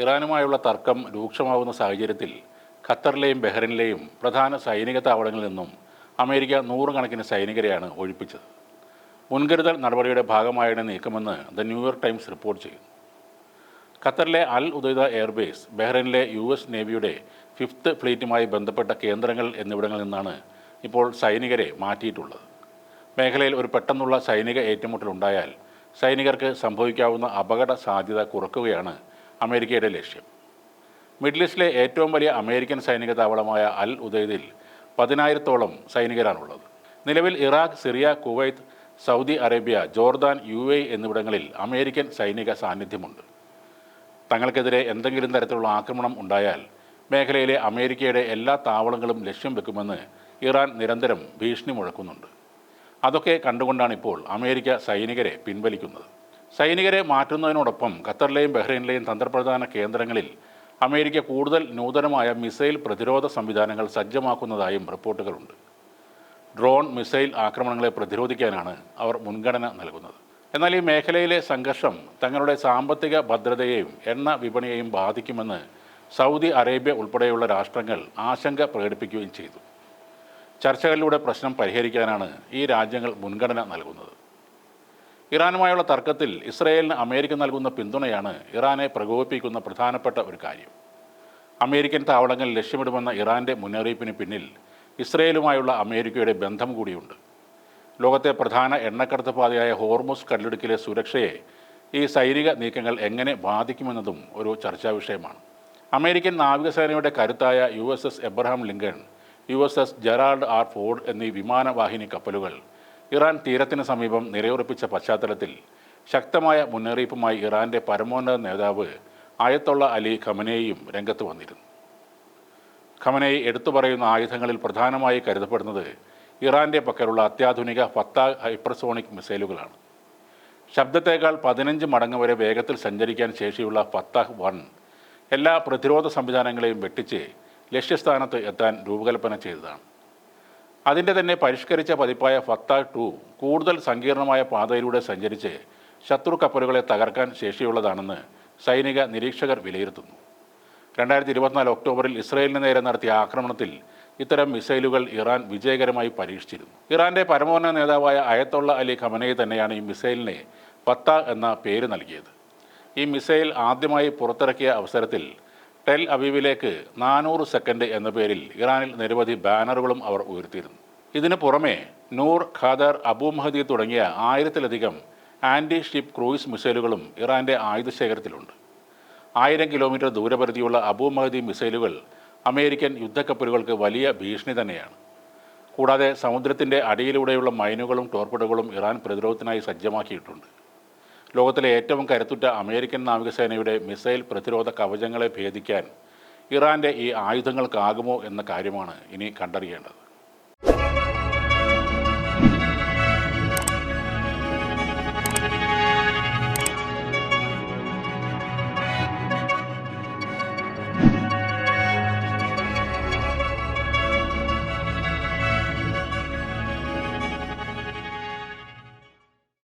ഇറാനുമായുള്ള തർക്കം രൂക്ഷമാവുന്ന സാഹചര്യത്തിൽ ഖത്തറിലെയും ബഹ്റൈനിലെയും പ്രധാന സൈനിക താവളങ്ങളിൽ നിന്നും അമേരിക്ക നൂറുകണക്കിന് സൈനികരെയാണ് ഒഴിപ്പിച്ചത്. മുൻകരുതൽ നടപടിയുടെ ഭാഗമായാണ് നീക്കമെന്ന് ദ ന്യൂയോർക്ക് ടൈംസ് റിപ്പോർട്ട് ചെയ്യുന്നു. ഖത്തറിലെ അൽ ഉദൈദ എയർബേസ്, ബഹ്റൈനിലെ US നേവിയുടെ 5th ഫ്ലീറ്റുമായി ബന്ധപ്പെട്ട കേന്ദ്രങ്ങൾ എന്നിവിടങ്ങളിൽ നിന്നാണ് ഇപ്പോൾ സൈനികരെ മാറ്റിയിട്ടുള്ളത്. മേഖലയിൽ ഒരു പെട്ടെന്നുള്ള സൈനിക ഏറ്റുമുട്ടലുണ്ടായാൽ സൈനികർക്ക് സംഭവിക്കാവുന്ന അപകട സാധ്യത കുറയ്ക്കുകയാണ് അമേരിക്കയുടെ ലക്ഷ്യം. മിഡിൽ ഈസ്റ്റിലെ ഏറ്റവും വലിയ അമേരിക്കൻ സൈനിക താവളമായ അൽ ഉദൈദിൽ 10,000-ഓളം സൈനികരാണുള്ളത്. നിലവിൽ Iraq, Syria, Kuwait, Saudi Arabia, Jordan, UAE എന്നിവിടങ്ങളിൽ അമേരിക്കൻ സൈനിക സാന്നിധ്യമുണ്ട്. തങ്ങൾക്കെതിരെ എന്തെങ്കിലും തരത്തിലുള്ള ആക്രമണം ഉണ്ടായാൽ മേഖലയിലെ അമേരിക്കയുടെ എല്ലാ താവളങ്ങളും ലക്ഷ്യം വെക്കുമെന്ന് ഇറാൻ നിരന്തരം ഭീഷണി മുഴക്കുന്നുണ്ട്. അതൊക്കെ കണ്ടുകൊണ്ടാണിപ്പോൾ അമേരിക്ക സൈനികരെ പിൻവലിക്കുന്നത്. സൈനികരെ മാറ്റുന്നതിനോടൊപ്പം ഖത്തറിലെയും ബഹ്റൈനിലെയും തന്ത്രപ്രധാന കേന്ദ്രങ്ങളിൽ അമേരിക്ക കൂടുതൽ നൂതനമായ മിസൈൽ പ്രതിരോധ സംവിധാനങ്ങൾ സജ്ജമാക്കുന്നതായും റിപ്പോർട്ടുകളുണ്ട്. ഡ്രോൺ, മിസൈൽ ആക്രമണങ്ങളെ പ്രതിരോധിക്കാനാണ് അവർ മുൻഗണന നൽകുന്നത്. എന്നാൽ ഈ മേഖലയിലെ സംഘർഷം തങ്ങളുടെ സാമ്പത്തിക ഭദ്രതയെയും എണ്ണ വിപണിയെയും ബാധിക്കുമെന്ന് സൗദി അറേബ്യ ഉൾപ്പെടെയുള്ള രാഷ്ട്രങ്ങൾ ആശങ്ക പ്രകടിപ്പിക്കുകയും ചെയ്തു. ചർച്ചകളിലൂടെ പ്രശ്നം പരിഹരിക്കാനാണ് ഈ രാജ്യങ്ങൾ മുൻഗണന നൽകുന്നത്. ഇറാനുമായുള്ള തർക്കത്തിൽ ഇസ്രയേലിന് അമേരിക്ക നൽകുന്ന പിന്തുണയാണ് ഇറാനെ പ്രകോപിപ്പിക്കുന്ന പ്രധാനപ്പെട്ട ഒരു കാര്യം. അമേരിക്കൻ താവളങ്ങൾ ലക്ഷ്യമിടുമെന്ന ഇറാൻ്റെ മുന്നറിയിപ്പിന് പിന്നിൽ ഇസ്രയേലുമായുള്ള അമേരിക്കയുടെ ബന്ധം കൂടിയുണ്ട്. ലോകത്തെ പ്രധാന എണ്ണക്കടത്ത് പാതയായ ഹോർമുസ് കടലിടുക്കിലെ സുരക്ഷയെ ഈ സൈനിക നീക്കങ്ങൾ എങ്ങനെ ബാധിക്കുമെന്നതും ഒരു ചർച്ചാ വിഷയമാണ്. അമേരിക്കൻ നാവികസേനയുടെ കരുത്തായ USS Abraham Lincoln, USS Gerald R. Ford എന്നീ വിമാനവാഹിനി കപ്പലുകൾ ഇറാൻ തീരത്തിന് സമീപം നിലയുറപ്പിച്ച പശ്ചാത്തലത്തിൽ ശക്തമായ മുന്നറിയിപ്പുമായി ഇറാൻ്റെ പരമോന്നത നേതാവ് അയതൊള്ള അലി ഖമനേയിയും രംഗത്ത് വന്നിരുന്നു. ഖമനേയി എടുത്തു പറയുന്ന ആയുധങ്ങളിൽ പ്രധാനമായി കരുതപ്പെടുന്നത് ഇറാൻ്റെ പക്കലുള്ള അത്യാധുനിക ഫത്താഹ് ഹൈപ്പർസോണിക് മിസൈലുകളാണ്. ശബ്ദത്തേക്കാൾ 15 മടങ്ങ് വരെ വേഗത്തിൽ സഞ്ചരിക്കാൻ ശേഷിയുള്ള ഫത്താഹ് 1 എല്ലാ പ്രതിരോധ സംവിധാനങ്ങളെയും വെട്ടിച്ച് ലക്ഷ്യസ്ഥാനത്ത് എത്താൻ രൂപകൽപ്പന ചെയ്തതാണ്. അതിൻ്റെ തന്നെ പരിഷ്കരിച്ച പതിപ്പായ ഫത്താഹ് 2 കൂടുതൽ സങ്കീർണമായ പാതയിലൂടെ സഞ്ചരിച്ച് ശത്രു കപ്പലുകളെ തകർക്കാൻ ശേഷിയുള്ളതാണെന്ന് സൈനിക നിരീക്ഷകർ വിലയിരുത്തുന്നു. 2024 ഒക്ടോബറിൽ ഇസ്രയേലിന് നേരെ നടത്തിയ ആക്രമണത്തിൽ ഇത്തരം മിസൈലുകൾ ഇറാൻ വിജയകരമായി പരീക്ഷിച്ചിരുന്നു. ഇറാൻ്റെ പരമോന്നത നേതാവായ അയതൊള്ള അലി ഖമനേയി തന്നെയാണ് ഈ മിസൈലിനെ ഫത്താഹ് എന്ന പേര് നൽകിയത്. ഈ മിസൈൽ ആദ്യമായി പുറത്തിറക്കിയ അവസരത്തിൽ ടെൽ അവീവിലേക്ക് 400 സെക്കൻഡ് എന്ന പേരിൽ ഇറാനിൽ നിരവധി ബാനറുകളും അവർ ഉയർത്തിയിരുന്നു. ഇതിനു പുറമെ നൂർ, ഖാദർ, അബു മഹദി തുടങ്ങിയ 1000-ലധികം ആൻറ്റി ഷിപ്പ് ക്രൂയിസ് മിസൈലുകളും ഇറാൻ്റെ ആയുധശേഖരത്തിലുണ്ട്. 1000 കിലോമീറ്റർ ദൂരപരിധിയുള്ള അബു മഹദി മിസൈലുകൾ അമേരിക്കൻ യുദ്ധക്കപ്പലുകൾക്ക് വലിയ ഭീഷണി തന്നെയാണ്. കൂടാതെ സമുദ്രത്തിൻ്റെ അടിയിലൂടെയുള്ള മൈനുകളും ടോർപിഡോകളും ഇറാൻ പ്രതിരോധത്തിനായി സജ്ജമാക്കിയിട്ടുണ്ട്. ലോകത്തിലെ ഏറ്റവും കരുത്തുറ്റ അമേരിക്കൻ നാവികസേനയുടെ മിസൈൽ പ്രതിരോധ കവചങ്ങളെ ഭേദിക്കാൻ ഇറാൻ്റെ ഈ ആയുധങ്ങൾക്കാകുമോ എന്ന കാര്യമാണ് ഇനി കണ്ടറിയേണ്ടത്.